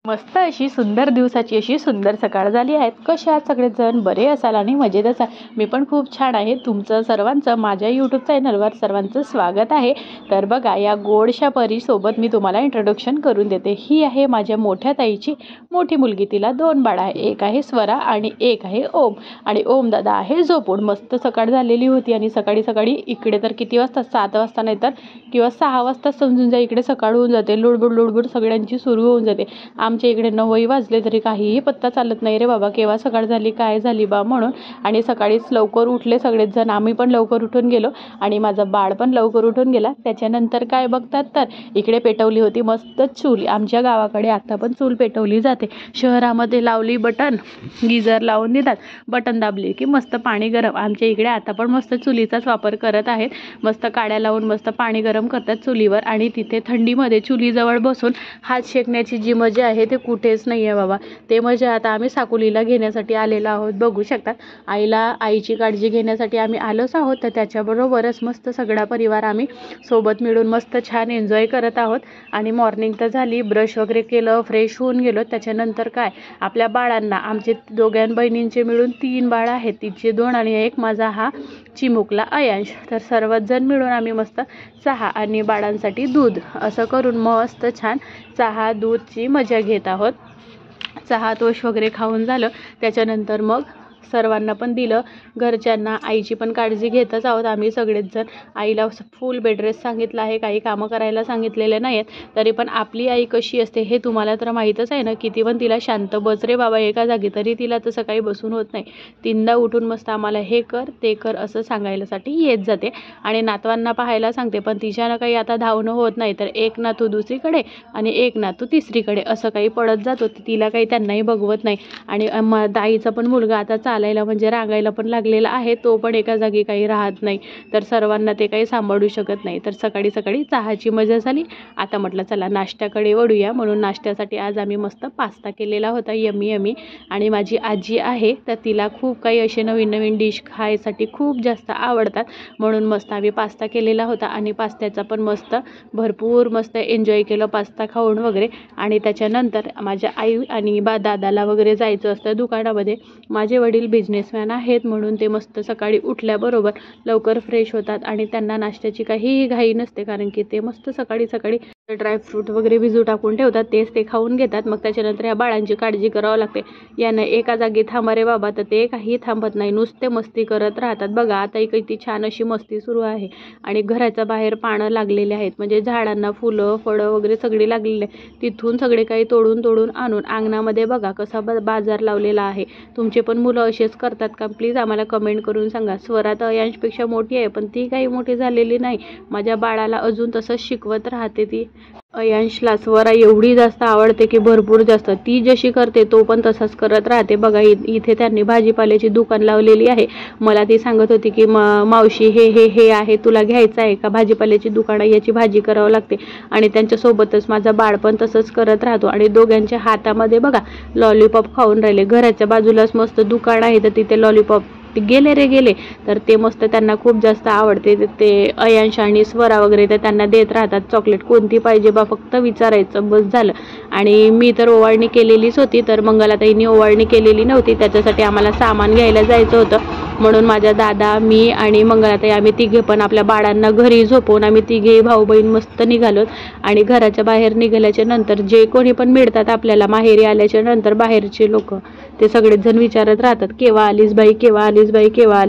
मस्त अशी सुंदर दिवसाची अशी सुंदर सकाळ झाली आहे. कशा आहात सगळेजण? बरे असाल आणि मजेतच आहे. मी पण खूप छान आहे. तुमचं सर्वांचं माझ्या यूट्यूब चॅनलवर सर्वांचं स्वागत आहे. तर बघा, या गोडशा परीसोबत मी तुम्हाला इंट्रोडक्शन करून देते. ही आहे माझ्या मोठ्या ताईची मोठी मुलगी. तिला 2 बाळ आहे. एक आहे स्वरा आणि एक आहे ओम. आणि ओम दादा आहे झोपून. मस्त सकाळ झालेली होती आणि सकाळी इकडे तर किती वाजता, 7 वाजता नाही तर किंवा 6 वाजता समजून जा, इकडे सकाळ होऊन जाते. लुडबुड सगळ्यांची सुरू होऊन जाते. आमच्या इकडे 9 वाजले तरी काहीही पत्ता चालत नाही रे बाबा, केव्हा सकाळ झाली काय झाली बा म्हणून. आणि सकाळीच लवकर उठले सगळेच जण. आम्ही पण लवकर उठून गेलो आणि माझं बाळ पण लवकर उठून गेला. त्याच्यानंतर काय बघतात तर इकडे पेटवली होती मस्त चूल. आमच्या गावाकडे आता पण चूल पेटवली जाते. शहरामध्ये लावली बटन, गिझर लावून देतात, बटन दाबली की मस्त पाणी गरम. आमच्या इकडे आता पण मस्त चुलीचाच वापर करत आहेत. मस्त काड्या लावून मस्त पाणी गरम करतात चुलीवर आणि तिथे थंडीमध्ये चुलीजवळ बसून हात शेकण्याची जी मजा आहे ते कुठेच नाही आहे बाबा. ते मजा आता आम्ही साकुलीला घेण्यासाठी आलेलो आहोत. बघू शकतात, आईची काळजी घेण्यासाठी आम्ही आलोच आहोत. तर त्याच्याबरोबरच मस्त सगळा परिवार आम्ही सोबत मिळून मस्त छान एन्जॉय करत आहोत. आणि मॉर्निंग तर झाली, ब्रश वगैरे केलं, फ्रेश होऊन गेलो. त्याच्यानंतर काय, आपल्या बाळांना, आमचे दोघां बहिणींचे मिळून 3 बाळ आहेत. तिचे 2 आणि 1 माझा हा चिमुकला अयांश. तर सर्वच जण मिळून आम्ही मस्त चहा आणि बाळांसाठी दूध असं करून मस्त छान चहा दूधची मजा घेत आहोत. चहा तोश वगैरे खाऊन झालं. त्याच्यानंतर मग सर्वांना पण दिलं, घरच्यांना. आईची पण काळजी घेतच आहोत आम्ही सगळेच जण. आईला फुल बेड रेस्ट सांगितलं आहे, काही कामं करायला सांगितलेले नाही आहेत. तरी पण आपली आई कशी असते हे तुम्हाला तर माहीतच आहे ना. किती पण तिला शांत बस रे बाबा एका जागी, तरी तिला तसं काही बसून होत नाही. 3दा उठून मस्त आम्हाला हे कर ते कर असं सांगायलासाठी येत जाते. आणि नातवांना पाहायला सांगते, पण तिच्यानं काही आता धावणं होत नाही. तर एक नातू दुसरीकडे आणि एक नातू तिसरीकडे असं काही पडत जातो. तिला काही त्यांनाही बघवत नाही. आणि ताईचा पण मुलगा आता चालायला म्हणजे रांगायला पण लागलेला आहे. तो पण एका जागी काही राहत नाही. तर सर्वांना ते काही सांभाळू शकत नाही. तर सकाळी चहाची मजा झाली. आता म्हटलं चला नाश्त्याकडे वळूया, म्हणून नाश्त्यासाठी आज आम्ही मस्त पास्ता केलेला होता, यमी. आणि माझी आजी आहे तर तिला खूप काही असे नवीन डिश खायसाठी खूप जास्त आवडतात. म्हणून मस्त आम्ही पास्ता केलेला होता आणि पास्त्याचा पण भरपूर एन्जॉय केलं पास्ता खाऊन वगैरे. आणि त्याच्यानंतर माझ्या आई आणि दादाला वगैरे जायचं असतं दुकानामध्ये. माझे वडील बिझनेसमॅन आहेत, म्हणून ते मस्त सकाळी उठल्याबरोबर लवकर फ्रेश होतात आणि त्यांना नाश्त्याची काहीही घाई नसते, कारण की ते मस्त सकाळी ड्रायफ्रूट वगैरे भिजू टाकून ठेवतात, तेच ते खाऊन घेतात. मग त्याच्यानंतर या बाळांची काळजी करावं लागते. यानं एका जागी थांबा रे बाबा, तर ते काही थांबत नाही, नुसते मस्ती करत राहतात. बघा आता किती छान अशी मस्ती सुरू आहे. आणि घराच्या बाहेर पानं लागलेले आहेत, म्हणजे झाडांना फुलं फळं वगैरे सगळे लागलेले. तिथून सगळे काही तोडून आणून अंगणामध्ये बघा कसा बाजार लावलेला आहे. तुमचे पण मुलं असेच करतात का? प्लीज आम्हाला कमेंट करून सांगा. स्वरा तर अयांशपेक्षा मोठी आहे, पण ती काही मोठी झालेली नाही. माझ्या बाळाला अजून तसंच शिकवत राहते ती. अयांशला स्वरा एवढी जास्त आवडते की भरपूर जास्त. ती जशी करते तो पण तसाच करत राहते. बघा इथे त्यांनी भाजीपाल्याची दुकान लावलेली आहे. मला ती सांगत होती की मावशी हे आहे, तुला घ्यायचं आहे का? भाजीपाल्याची दुकान याची भाजी करावं लागते. आणि त्यांच्यासोबतच माझा बाळ पण तसंच करत राहतो. आणि दोघांच्या हातामध्ये बघा लॉलीपॉप खाऊन राहिले. घराच्या बाजूलाच मस्त दुकान आहे, तर तिथे लॉलीपॉप गेले तर ते मस्त त्यांना खूप जास्त आवडते. ते अयांश आणि स्वरा वगैरे तर त्यांना देत राहतात चॉकलेट. कोणती पाहिजे बा फक्त विचारायचं, बस झालं. आणि मी तर ओवाळणी केलेलीच होती, तर मंगलाताईंनी ओवाळणी केलेली नव्हती. त्याच्यासाठी आम्हाला सामान घ्यायला जायचं होतं, म्हणून माझ्या दादा, मी आणि मंगलाताई आम्ही तिघे पण आपल्या बाळांना घरी झोपवून आम्ही तिघे भाऊ बहीण मस्त निघालो. आणि घराच्या बाहेर निघाल्याच्या नंतर जे कोणी पण मिळतात आपल्याला माहेरी आल्याच्या नंतर, बाहेरचे लोक ते सगळेच जण विचारत राहतात, केव्हा आलीस बाई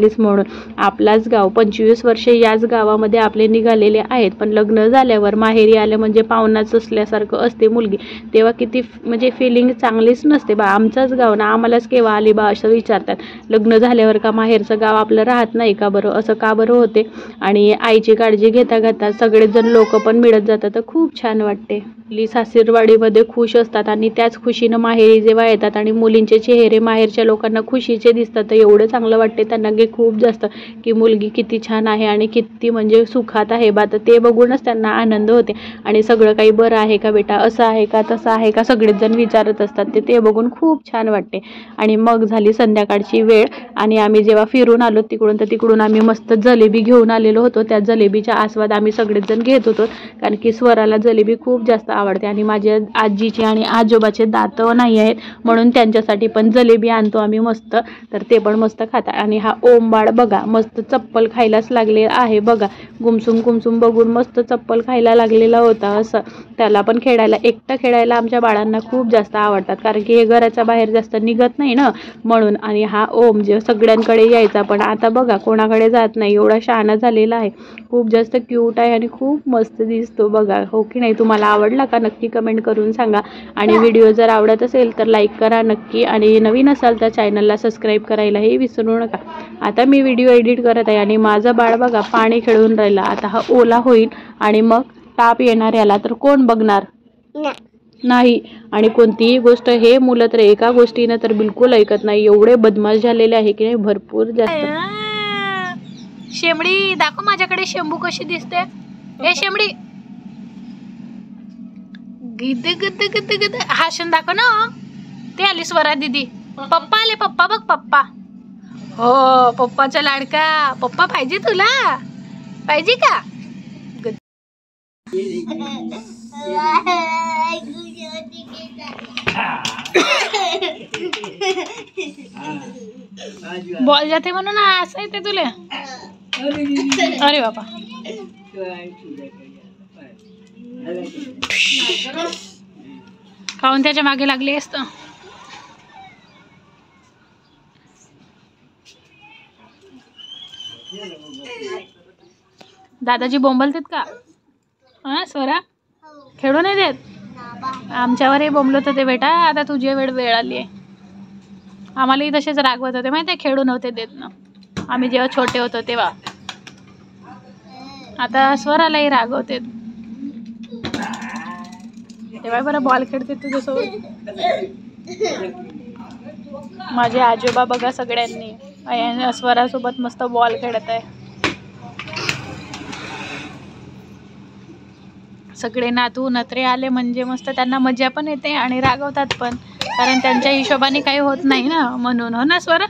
म्हणून. आपलाच गाव 25 वर्षे याच गावामध्ये आपले निघालेले आहेत, पण लग्न झाल्यावर माहेरी आलं म्हणजे पाहुणाच असल्यासारखं असते मुलगी. तेव्हा किती म्हणजे फिलिंग चांगलीच नसते बा. आमचंच गाव ना, आम्हालाच केव्हा आली बा असं विचारतात. लग्न झाल्यावर का माहेरचं गाव आपलं राहत नाही का बरं? असं का बरं होते? आणि आईची काळजी घेता सगळेच जण लोक पण मिळत जातात, तर खूप छान वाटते. सासरवाडीमध्ये खुश असतात आणि त्याच खुशीनं माहेरी जेव्हा येतात आणि मुलींचे चेहरे चेहरे माहेरच्या लोकांना खुशीचे दिसतात. तर एवढं चांगलं वाटते त्यांना की खूप जास्त, की मुलगी किती छान आहे आणि किती म्हणजे सुखात आहे बा. तर ते बघूनच त्यांना आनंद होते. आणि सगळं काही बरं आहे का बेटा, असं आहे का तसं आहे का, सगळेच जण विचारत असतात. ते बघून खूप छान वाटते. आणि मग झाली संध्याकाळची वेळ आणि आम्ही जेव्हा फिरून आलो तिकडून, तर तिकडून आम्ही मस्त जलेबी घेऊन आलेलो होतो. त्या जलेबीचा आस्वाद आम्ही सगळेच जण घेत होतो, कारण की स्वराला जलेबी खूप जास्त आवडते. आणि माझ्या आजीचे आणि आजोबाचे दात नाही आहेत, म्हणून त्यांच्यासाठी पण जलेबी आणतो आम्ही मस्त. तर ते पण मस्त खातात. आणि हा ओम बाळ बघा मस्त चप्पल खायलाच लागले आहे बघा. गुमसुम बघून मस्त चप्पल खायला लागलेला होता. असं त्याला पण खेळायला, एकटं खेळायला आमच्या बाळांना खूप जास्त आवडतात, कारण की हे घराच्या बाहेर जास्त निघत नाही ना म्हणून. आणि हा ओम जे सगळ्यांकडे यायचा, पण आता बघा कोणाकडे जात नाही, एवढा शहाणा झालेला आहे. खूप जास्त क्यूट आहे आणि खूप मस्त दिसतो बघा, हो की नाही. तुम्हाला आवडला का नक्की कमेंट करून सांगा. आणि व्हिडिओ जर आवडत असेल तर लाईक करा नक्की, आणि नवीन असाल तर चॅनलला सबस्क्राईब करायलाही विसरू नका. आता मी व्हिडिओ एडिट करत आहे आणि माझं बाळ बघा पाणी खेळून राहिला. आता हा ओला होईल आणि मग ताप येणार याला, तर कोण बघणार नाही. आणि कोणतीही गोष्ट हे मुलं तर एका गोष्टीनं तर बिलकुल ऐकत नाही, एवढे बदमाश झालेले आहे की नाही, भरपूर जास्त. शेमडी दाखव माझ्याकडे, शेंबू कशी दिसते. हे शेमडी गिद गिद गिद गिद हाशन दाखव ना. ते आली स्वरा दीदी, पप्पा आले, पप्पा बघ पप्पा. हो पप्पाचा लाडका, पप्पा पाहिजे तुला, पाहिजे का. बॉल जाते म्हणून असं येते तुला. अरे बाबा खाऊन त्याच्या मागे लागले असत. दादाजी बोंबलतात का हा स्वरा, खेळू नाही देत. आमच्यावरही बोंबलत होते बेटा, आता तुझी वेळ आली आहे. आम्हालाही तसेच रागवत होते माहिती आहे, खेळू नव्हते देत ना आम्ही जेव्हा छोटे होतो तेव्हा. आता स्वरालाही रागवते. तेव्हा बरं बॉल खेळते तुझ्यासोबत. माझे आजोबा बघा सगळ्यांनी स्वरासोबत मस्त बॉल खेळत आहे. सगळे नातू नत्रे आले म्हणजे मस्त त्यांना मजा पण येते आणि रागवतात पण, कारण त्यांच्या हिशोबाने काही होत नाही ना म्हणून. हो ना स्वरा.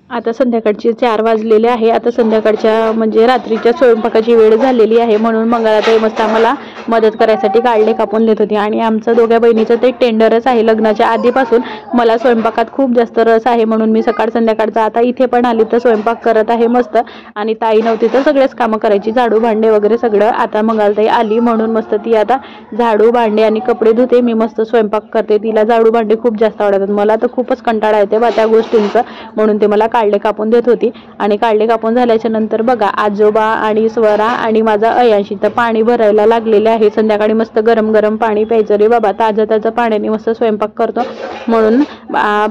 आता संध्याकाळचे 4 वाजलेले आहे. आता संध्याकाळच्या म्हणजे रात्रीच्या स्वयंपाकाची वेळ झालेली आहे, म्हणून मंगळाताई मस्त आम्हाला मदत करायसाठी काढले कापून देत होती. आणि आमचं दोघ्या बहिणीचं ते टेंडरच आहे. लग्नाच्या आधीपासून मला स्वयंपाकात खूप जास्त रस आहे, म्हणून मी सकाळ संध्याकाळचा आता इथे पण आली तर स्वयंपाक करत आहे मस्त. आणि ताई नव्हती तर सगळेच कामं करायची, झाडू भांडे वगैरे सगळं. आता मंगळाताई आली म्हणून मस्त ती आता झाडू भांडे आणि कपडे धुते, मी मस्त स्वयंपाक करते. तिला झाडू भांडे खूप जास्त आवडतात, मला तर खूपच कंटाळा येते बा त्या गोष्टींचा, म्हणून ते मला काढले कापून देत होती. आणि काढले कापून झाल्याच्या नंतर बघा आजोबा आणि स्वरा आणि माझा अयांशी तर पाणी भरायला लागलेले आहे. संध्याकाळी मस्त गरम गरम पाणी प्यायचं रे बाबा, ताजं पाण्याने मस्त स्वयंपाक करतो, म्हणून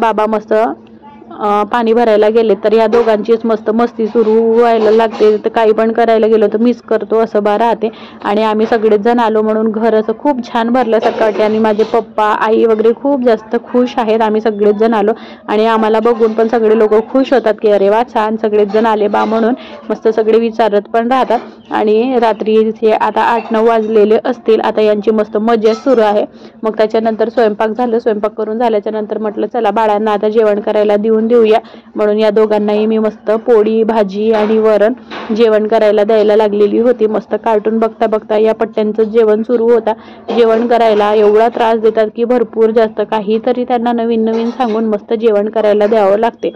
बाबा मस्त पाणी भरायला गेले. तर या दोघांचीच मस्त मस्ती सुरू व्हायला लागते. तर काही पण करायला गेलो तर मिस करतो असं बा राहते. आणि आम्ही सगळेच जण आलो म्हणून घर असं खूप छान भरल्यासारखं वाटते. आणि माझे पप्पा आई वगैरे खूप जास्त खुश आहेत, आम्ही सगळेच जण आलो. आणि आम्हाला बघून पण सगळे लोक खुश होतात की अरे वा छान सगळेच जण आले बा म्हणून. मस्त सगळे विचारत पण राहतात. आणि रात्री आता 8-9 वाजलेले असतील. आता यांची मस्त मजा सुरू आहे. मग त्याच्यानंतर स्वयंपाक झालं. स्वयंपाक करून झाल्याच्या नंतर म्हटलं चला बाळांना आता जेवण करायला देऊया, म्हणून या दोघांनाही मी मस्त पोळी भाजी आणि वरण जेवण करायला द्यायला लागलेली होती. मस्त कार्टून बघता बघता या पट्ट्यांचं जेवण सुरू होता. जेवण करायला एवढा त्रास देतात की भरपूर जास्त, काहीतरी त्यांना नवीन नवीन सांगून मस्त जेवण करायला द्यावं लागते.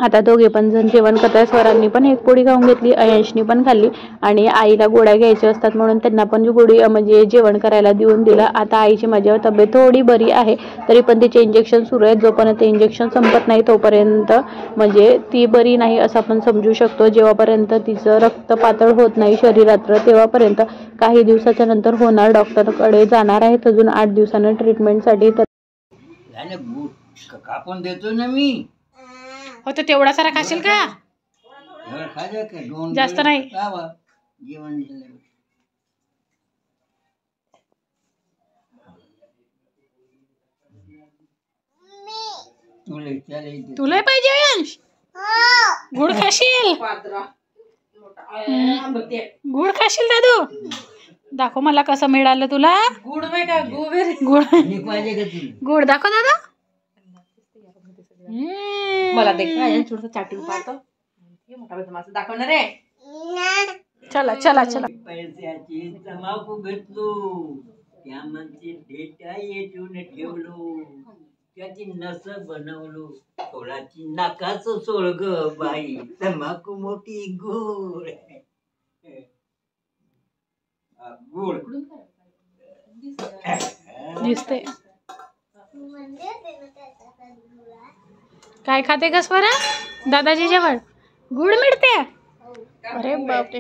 आता दोघे पण जण जेवण करताय. स्वरांनी पण एक पोळी खाऊन घेतली, अयांशनी पण खाल्ली. आणि आईला गोळ्या घ्यायच्या असतात म्हणून त्यांना पण गोळी म्हणजे जेवण करायला देऊन दिलं. आता आईची माझ्यावर तब्येत थोडी बरी आहे, तरी पण तिचे इंजेक्शन सुरू आहेत. जोपर्यंत इंजेक्शन संपत नाही तोपर्यंत म्हणजे ती बरी नाही असं आपण समजू शकतो. जेव्हापर्यंत तिचं रक्त पातळ होत नाही शरीरात तेव्हापर्यंत. काही दिवसाच्या नंतर होणार, डॉक्टरकडे जाणार आहेत अजून 8 दिवसानं ट्रीटमेंटसाठी. कापून देतो ना मी. हो तर तेवढा सारा खाशील का, जास्त नाही. जेवण तुला विचारायचं. तुला पाहिजे अंश गुड खाशील गुड खाशील दादू दाखव मला कसं मिळालं तुला गुड गुड आणि पाहिजे का तुला? गुड दाखव दादा मला थोडस चाटून पाहतो मोठा बदमाश दाखवणार रे. चला चला चला पैशाची तंबाखू घेतलो त्यामध्ये डेटा येऊन ठेवलो त्याची नस बनवलो थोडाची नाकाचं सोळग बाई तंबाखू मोठी गोड गोड दिसते काय खाते का स्वरा दादाजी जेवण गुड मिळते अरे बापरे